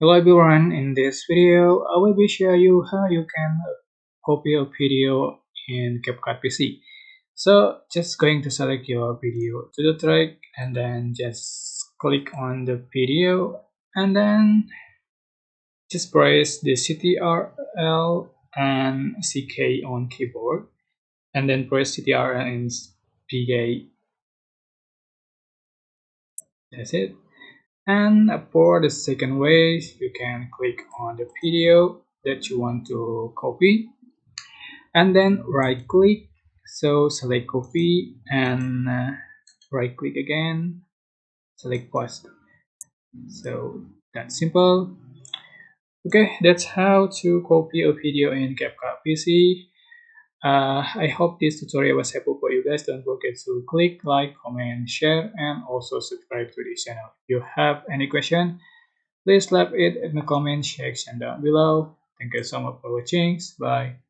Hello everyone, in this video I will be showing you how you can copy a video in CapCut PC. So just going to select your video to the track and then just click on the video and then just press the CTRL and CK on keyboard and then press CTRL and PK. That's it. And for the second way, you can click on the video that you want to copy and then right click. So select copy and right click again, select paste. So that's simple. Okay, that's how to copy a video in CapCut PC. I hope this tutorial was helpful for you guys. Don't forget to click like, comment, share, and also subscribe to this channel. If you have any question, please leave it in the comment section down below. Thank you so much for watching. Bye.